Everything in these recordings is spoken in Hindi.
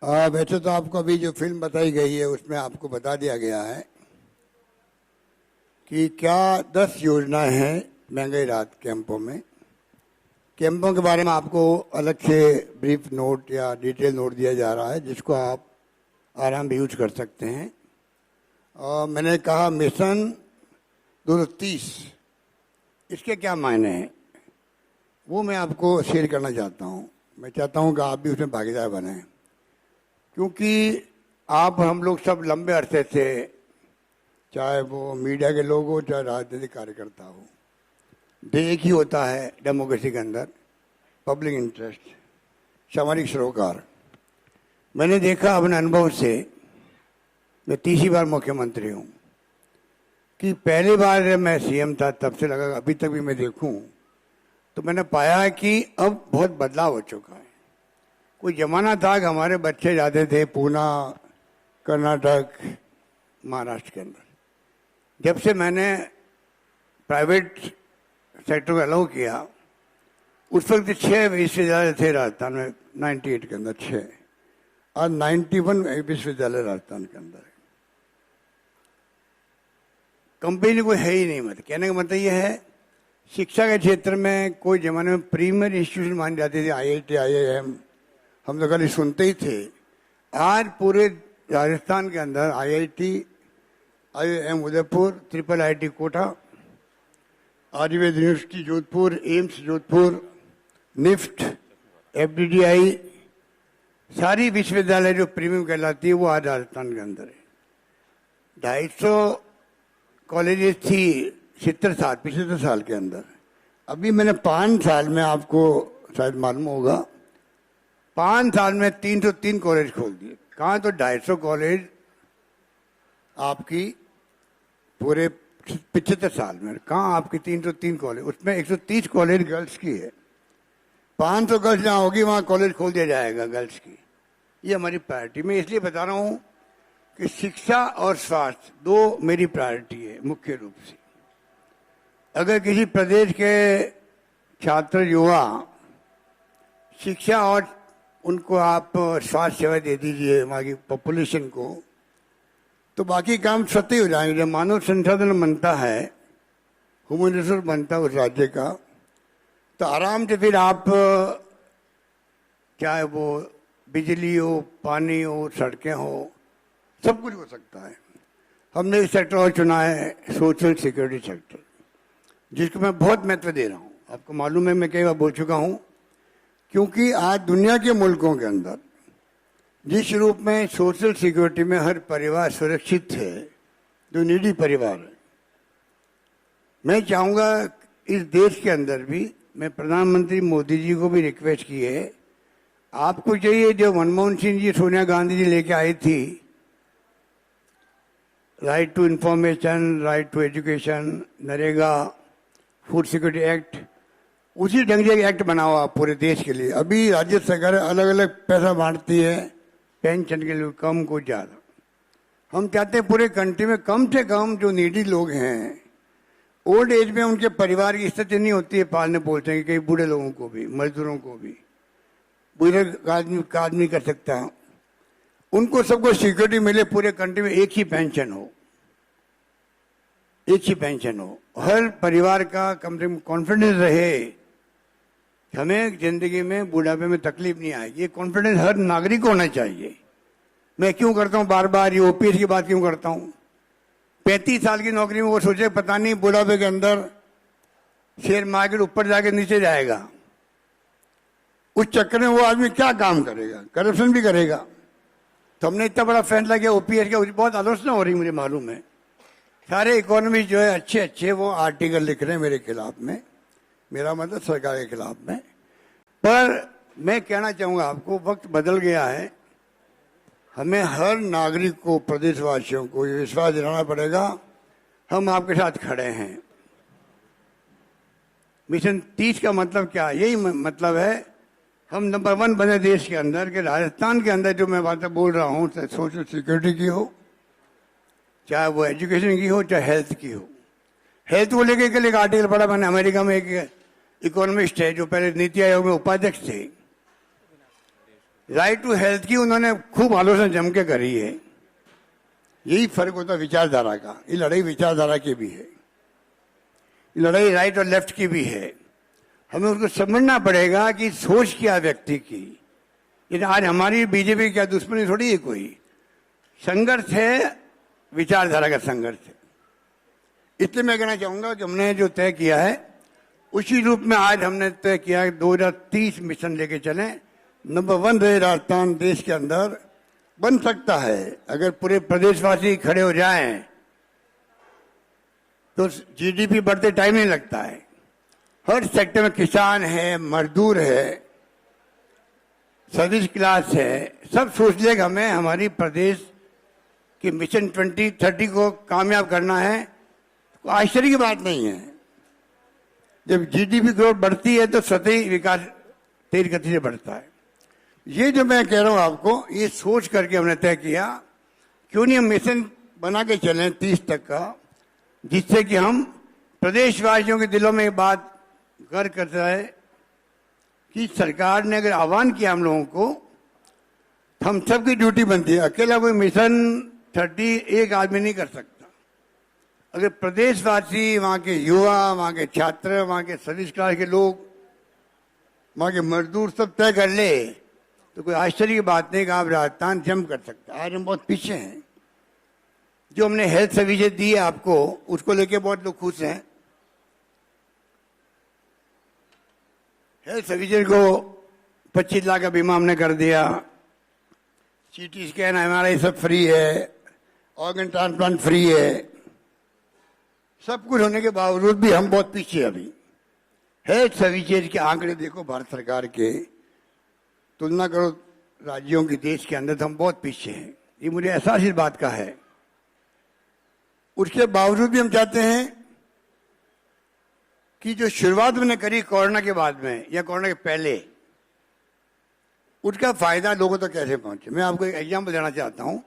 वैसे तो आपको अभी जो फिल्म बताई गई है उसमें आपको बता दिया गया है कि क्या 10 योजनाएं हैं महंगाई राहत कैंपों में। कैंपों के बारे में आपको अलग से ब्रीफ नोट या डिटेल नोट दिया जा रहा है जिसको आप आराम से यूज कर सकते हैं। और मैंने कहा मिशन 230, इसके क्या मायने हैं वो मैं आपको शेयर करना चाहता हूँ। मैं चाहता हूँ कि आप भी उसमें भागीदार बने, क्योंकि आप हम लोग सब लंबे अरसे से, चाहे वो मीडिया के लोग हो चाहे राजनीतिक कार्यकर्ता हो, एक ही होता है डेमोक्रेसी के अंदर, पब्लिक इंटरेस्ट, सामाजिक सरोकार। मैंने देखा अपने अनुभव से, मैं तीसरी बार मुख्यमंत्री हूँ, कि पहली बार जब मैं सीएम था तब से लगा अभी तक भी मैं देखूं तो मैंने पाया कि अब बहुत बदलाव हो चुका है। कोई जमाना था कि हमारे बच्चे जाते थे पूना, कर्नाटक, महाराष्ट्र के अंदर। जब से मैंने प्राइवेट सेक्टर को अलाउ किया, उस वक्त 6 विश्वविद्यालय थे राजस्थान में, 98 के अंदर 6, और 91 विश्वविद्यालय राजस्थान के अंदर है। कंपनी कोई है ही नहीं। मतलब कहने का मतलब यह है, शिक्षा के क्षेत्र में कोई जमाने में प्रीमियर इंस्टीट्यूशन मानी जाती थी, IIT, IIM, हम तो खाली सुनते ही थे। आज पूरे राजस्थान के अंदर IIT, IIM Udaipur, IIIT Kota, Ayurveda university Jodhpur, AIIMS Jodhpur, NIFT, FDDI, सारी विश्वविद्यालय जो प्रीमियम कहलाती है वो आज राजस्थान के अंदर है। 250 कॉलेजेस थी 70 साल, 75 साल के अंदर। अभी मैंने 5 साल में, आपको शायद मालूम होगा, 5 साल में 303 कॉलेज खोल दिए। कहाँ तो 250 कॉलेज आपकी पूरे 75 साल में, कहाँ आपकी 303 कॉलेज, उसमें 130 कॉलेज गर्ल्स की है। 500 गर्ल्स जहाँ होगी वहाँ कॉलेज खोल दिया जाएगा गर्ल्स की। ये हमारी प्रायोरिटी। मैं इसलिए बता रहा हूँ कि शिक्षा और स्वास्थ्य 2 मेरी प्रायोरिटी है मुख्य रूप से। अगर किसी प्रदेश के छात्र युवा शिक्षा और उनको आप स्वास्थ्य सेवा दे दीजिए वहाँ की पॉपुलेशन को, तो बाकी काम स्वतः हो जाएंगे। जब मानव संसाधन बनता है, ह्यूमन रिसोर्स बनता है उस राज्य का, तो आराम से फिर आप, चाहे वो बिजली हो, पानी हो, सड़कें हो, सब कुछ हो सकता है। हमने एक सेक्टर और चुना है, सोशल सिक्योरिटी सेक्टर, जिसको मैं बहुत महत्व दे रहा हूँ। आपको मालूम है, मैं कई बार बोल चुका हूँ, क्योंकि आज दुनिया के मुल्कों के अंदर जिस रूप में सोशल सिक्योरिटी में हर परिवार सुरक्षित है, जो नीडी परिवार है, मैं चाहूँगा इस देश के अंदर भी, मैं प्रधानमंत्री मोदी जी को भी रिक्वेस्ट की है, आपको चाहिए जो मनमोहन सिंह जी, सोनिया गांधी जी लेके आई थी, right to information, right to education, NREGA, food security act, उसी ढंग से एक्ट बना हुआ पूरे देश के लिए। अभी राज्य सरकार अलग अलग पैसा बांटती है पेंशन के लिए, कम को ज़्यादा। हम चाहते हैं पूरे कंट्री में कम से कम जो नीडी लोग हैं, ओल्ड एज में उनके परिवार की स्थिति नहीं होती है पालने पोसने की, कई बूढ़े लोगों को भी, मजदूरों को भी, बुजुर्ग आदमी कर सकता है, उनको सबको सिक्योरिटी मिले, पूरे कंट्री में एक ही पेंशन हो, एक ही पेंशन हो, हर परिवार का कम से कम कॉन्फिडेंस रहे, हमें जिंदगी में बुढ़ापे में तकलीफ नहीं आएगी। ये कॉन्फिडेंस हर नागरिक को होना चाहिए। मैं क्यों करता हूँ बार बार ये OPS की बात क्यों करता हूँ? 35 साल की नौकरी में वो सोचे पता नहीं बुढ़ापे के अंदर शेयर मार्केट ऊपर जाके नीचे जाएगा, उस चक्कर में वो आदमी क्या काम करेगा, करप्शन भी करेगा। तो हमने इतना बड़ा फैसला किया OPS का, बहुत आलोचना हो रही मुझे मालूम है, सारे इकोनॉमिस्ट जो है अच्छे अच्छे वो आर्टिकल लिख रहे हैं मेरे खिलाफ में, मेरा मतलब सरकार के खिलाफ में। पर मैं कहना चाहूँगा आपको, वक्त बदल गया है, हमें हर नागरिक को, प्रदेशवासियों को ये विश्वास दिलाना पड़ेगा, हम आपके साथ खड़े हैं। मिशन 30 का मतलब क्या? यही मतलब है हम नंबर 1 बने देश के अंदर, कि राजस्थान के अंदर जो मैं बातें बोल रहा हूँ, चाहे सोशल सिक्योरिटी की हो, चाहे वो एजुकेशन की हो, चाहे हेल्थ की हो। हेल्थ को लेकर कल एक आर्टिकल पढ़ा मैंने, अमेरिका में एक इकोनॉमिस्ट है जो पहले नीति आयोग में उपाध्यक्ष थे, राइट टू हेल्थ की उन्होंने खूब आलोचना जम के करी है। यही फर्क होता है विचारधारा का। ये लड़ाई विचारधारा की भी है, ये लड़ाई राइट और लेफ्ट की भी है। हमें उसको समझना पड़ेगा कि सोच क्या व्यक्ति की। ये आज हमारी बीजेपी क्या दुश्मनी थोड़ी है, कोई संघर्ष है, विचारधारा का संघर्ष है। इसलिए मैं कहना चाहूंगा कि हमने जो तय किया है उसी रूप में आज हमने तय किया है 2030 मिशन लेके चलें। नंबर 1 रहे राजस्थान देश के अंदर, बन सकता है अगर पूरे प्रदेशवासी खड़े हो जाएं तो जीडीपी बढ़ते टाइम नहीं लगता है। हर सेक्टर में किसान है, मजदूर है, सर्विस क्लास है, सब सोच लेगा हमें हमारी प्रदेश कि मिशन 2030 को कामयाब करना है। तो आश्चर्य की बात नहीं है, जब जीडीपी ग्रोथ बढ़ती है तो सतही विकास तेज गति से बढ़ता है। ये जो मैं कह रहा हूं आपको, ये सोच करके हमने तय किया क्यों नहीं हम मिशन बना के चलें 30 तक का, जिससे कि हम प्रदेशवासियों के दिलों में ये बात गर्व करता है कि सरकार ने अगर आह्वान किया हम लोगों को, हम सबकी ड्यूटी बनती है। अकेला कोई मिशन 30 एक आदमी नहीं कर सकता। अगर प्रदेशवासी, वहां के युवा, वहां के छात्र, वहां के सर्विस क्लास के लोग, वहां के मजदूर सब तय कर ले तो कोई आश्चर्य की बात नहीं कि आप राजस्थान जम कर सकता। आज हम बहुत पीछे हैं। जो हमने हेल्थ सर्विसेज दी है आपको, उसको लेके बहुत लोग खुश हैं। हेल्थ सर्विसेज को 25 लाख का बीमा हमने कर दिया, सीटी स्कैन, एमआरआई सब फ्री है, ऑर्गन ट्रांसप्लांट फ्री है। सब कुछ होने के बावजूद भी हम बहुत पीछे अभी। हेल्थ सर्विसेज के आंकड़े देखो भारत सरकार के, तुलना करो राज्यों की देश के अंदर, तो हम बहुत पीछे हैं। ये मुझे एहसास इस बात का है। उसके बावजूद भी हम चाहते हैं कि जो शुरुआत मैंने करी कोरोना के बाद में या कोरोना के पहले, उसका फायदा लोगों तक कैसे पहुंचे। मैं आपको एक एग्जाम्पल देना चाहता हूं।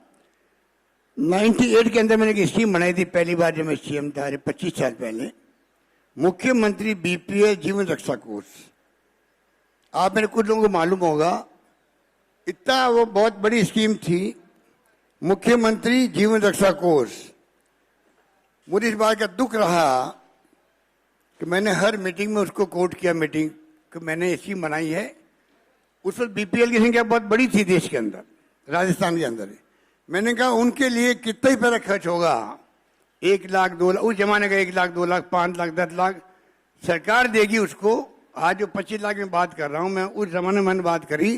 98 के अंदर मैंने एक स्कीम बनाई थी, पहली बार जब मैं सीएम था, 25 साल पहले, मुख्यमंत्री बीपीएल जीवन रक्षा कोष। आप मेरे कुछ लोगों को मालूम होगा, इतना वो बहुत बड़ी स्कीम थी, मुख्यमंत्री जीवन रक्षा कोष। मुझे इस बात का दुख रहा कि मैंने हर मीटिंग में उसको कोट किया, मीटिंग कि मैंने स्कीम बनाई है। उस वक्त बीपीएल की संख्या बहुत बड़ी थी देश के अंदर, राजस्थान के अंदर। मैंने कहा उनके लिए कितना ही पैसा खर्च होगा, 1 लाख 2 लाख, उस जमाने का 1 लाख 2 लाख 5 लाख 10 लाख सरकार देगी उसको। आज जो 25 लाख में बात कर रहा हूं मैं, उस जमाने में मैंने बात करी,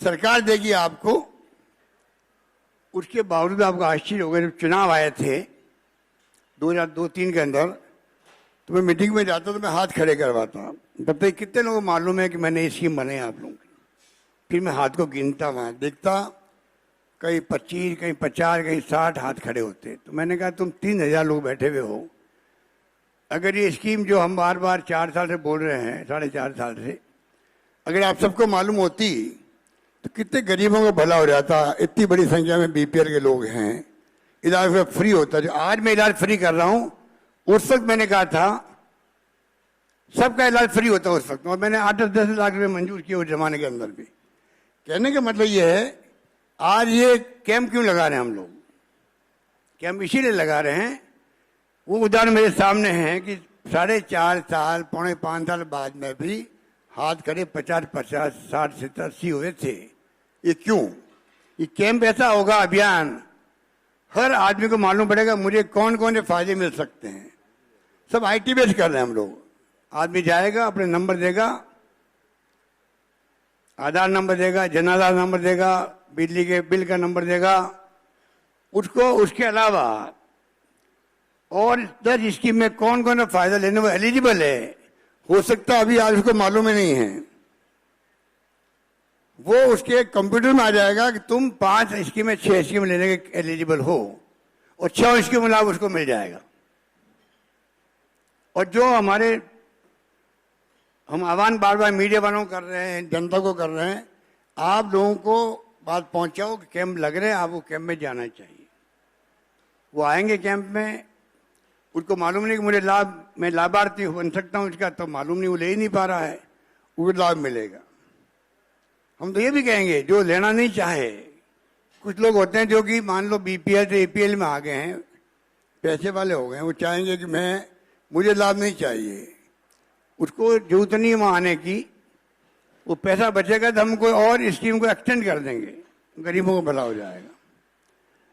सरकार देगी आपको। उसके बावजूद आपको आश्चर्य होगा, जब चुनाव आए थे 2002-3 के अंदर, तो मैं मीटिंग में जाता तो मैं हाथ खड़े करवाता। तब तक कितने लोगों को मालूम है कि मैंने ये स्कीम बनाई आप लोगों की। फिर मैं हाथ को गिनता, वहां देखता कहीं 25, कहीं 50, कहीं 60 हाथ खड़े होते। तो मैंने कहा तुम 3000 लोग बैठे हुए हो, अगर ये स्कीम जो हम बार बार 4 साल से बोल रहे हैं, 4.5 साल से, अगर आप सबको मालूम होती तो कितने गरीबों को भला हो जाता। इतनी बड़ी संख्या में बीपीएल के लोग हैं, इलाज फ्री होता। जो आज मैं इलाज फ्री कर रहा हूं, उस वक्त मैंने कहा था सबका इलाज फ्री होता उस वक्त, और मैंने 8-10 लाख रुपए मंजूर किए उस जमाने के अंदर भी। कहने का मतलब ये है, आज ये कैंप क्यों लगा रहे हैं हम लोग? कैंप इसीलिए लगा रहे हैं, वो उदाहरण मेरे सामने है कि 4.5 साल, 4.5 साल बाद में भी हाथ खड़े 50, 60, 70, 80 हुए थे। ये क्यों? ये कैंप ऐसा होगा, अभियान, हर आदमी को मालूम पड़ेगा मुझे कौन कौन से फायदे मिल सकते हैं। सब आईटी बेस्ड कर रहे हैं हम लोग। आदमी जाएगा, अपने नंबर देगा, आधार नंबर देगा, जन आधार नंबर देगा, बिजली के बिल का नंबर देगा उसको। उसके अलावा और 10 स्कीम में कौन कौन सा फायदा लेने में एलिजिबल है, हो सकता है अभी आज उसको मालूम ही नहीं है। वो उसके कंप्यूटर में आ जाएगा कि तुम 5 स्कीमें 6 स्कीम लेने के एलिजिबल हो, और 6 स्कीम लाभ उसको मिल जाएगा। और जो हम आह्वान बार बार मीडिया वालों कर रहे हैं, जनता को कर रहे हैं, आप लोगों को बात पहुंचाओ कि कैंप लग रहे हैं, आप वो कैंप में जाना चाहिए। वो आएंगे कैंप में, उनको मालूम नहीं कि मुझे मैं लाभार्थी बन सकता हूं इसका, तो मालूम नहीं, वो ले ही नहीं पा रहा है, वो लाभ मिलेगा। हम तो ये भी कहेंगे जो लेना नहीं चाहे, कुछ लोग होते हैं जो कि मान लो बीपीएल से एपीएल में आ गए हैं, पैसे वाले हो गए हैं, वो चाहेंगे कि मुझे लाभ नहीं चाहिए, उसको जरूरत नहीं वहाँ आने की, वो पैसा बचेगा तो हम कोई और स्कीम को एक्सटेंड कर देंगे, गरीबों को भला हो जाएगा।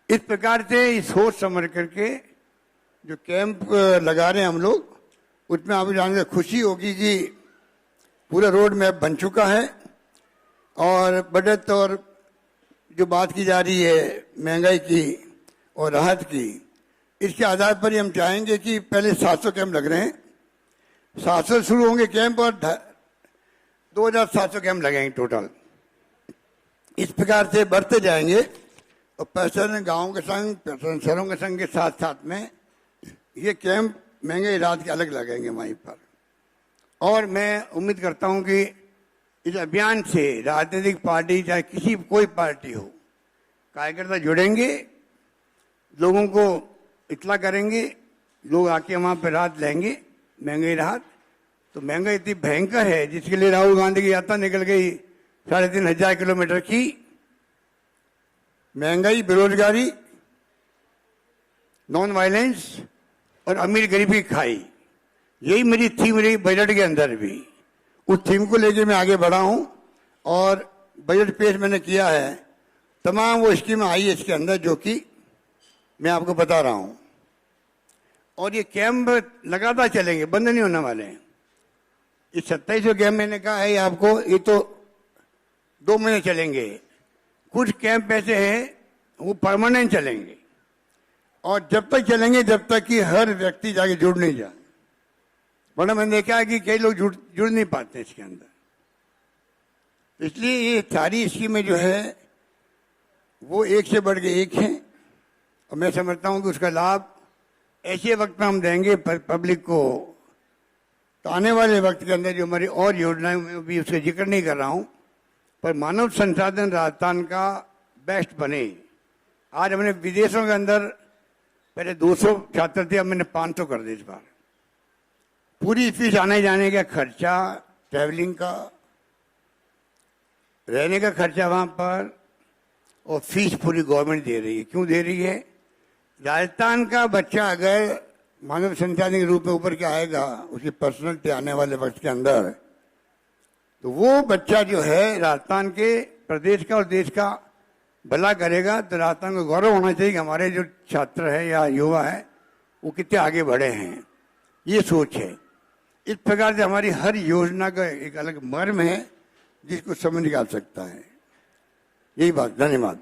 इस प्रकार से इस सोच समझ करके जो कैंप लगा रहे हैं हम लोग, उसमें आप जानकर खुशी होगी कि पूरा रोड मैप बन चुका है और बजट और जो बात की जा रही है महंगाई की और राहत की, इसके आधार पर ही हम चाहेंगे कि पहले 700 कैंप लग रहे हैं, 700 शुरू होंगे कैंप और 2700 कैंप लगेंगे टोटल। इस प्रकार से बढ़ते जाएंगे और प्रशासन गाँव के संग, प्रशासन शहरों के संग के साथ साथ में ये कैंप महंगाई राहत के अलग लगेंगे वहीं पर। और मैं उम्मीद करता हूं कि इस अभियान से राजनीतिक पार्टी चाहे किसी कोई पार्टी हो, कार्यकर्ता जुड़ेंगे, लोगों को इत्तला करेंगे, लोग आके वहां पर राहत लेंगे, महंगाई राहत। तो महंगाई इतनी भयंकर है जिसके लिए राहुल गांधी की यात्रा निकल गई 3500 किलोमीटर की। महंगाई, बेरोजगारी, नॉन वायलेंस और अमीर गरीब की खाई, यही मेरी थीम रही बजट के अंदर भी। उस थीम को लेके मैं आगे बढ़ा हूं और बजट पेश मैंने किया है, तमाम वो स्कीम आई है इसके अंदर जो कि मैं आपको बता रहा हूं। और ये कैंप लगातार चलेंगे, बंद नहीं होने वाले हैं। इस 2700 कैंप मैंने कहा है आपको, ये तो 2 महीने चलेंगे। कुछ कैंप ऐसे हैं वो परमानेंट चलेंगे और जब तक चलेंगे जब तक कि हर व्यक्ति जाके जुड़ नहीं जाए, वरना मैंने देखा है कि कई लोग जुड़ नहीं पाते इसके अंदर। इसलिए ये सारी स्कीमें जो है वो एक से बढ़ के एक हैं और मैं समझता हूं कि उसका लाभ ऐसे वक्त में हम देंगे पब्लिक को, तो आने वाले वक्त के अंदर जो हमारी और योजनाएं, मैं भी उसका जिक्र नहीं कर रहा हूं, पर मानव संसाधन राजस्थान का बेस्ट बने। आज हमने विदेशों के अंदर पहले 200 छात्र थे, अब मैंने 500 कर दिए इस बार। पूरी फीस आने जाने का खर्चा, ट्रैवलिंग का, रहने का खर्चा वहां पर, और फीस पूरी गवर्नमेंट दे रही है। क्यों दे रही है? राजस्थान का बच्चा अगर मानव संसाधन के रूप में ऊपर के आएगा, उसकी पर्सनलिटी आने वाले वक्त के अंदर, तो वो बच्चा जो है राजस्थान के प्रदेश का और देश का भला करेगा। तो राजस्थान को गौरव होना चाहिए कि हमारे जो छात्र है या युवा है वो कितने आगे बढ़े हैं, ये सोच है। इस प्रकार से हमारी हर योजना का एक अलग मर्म है जिसको समझ निकाल सकता है। यही बात। धन्यवाद।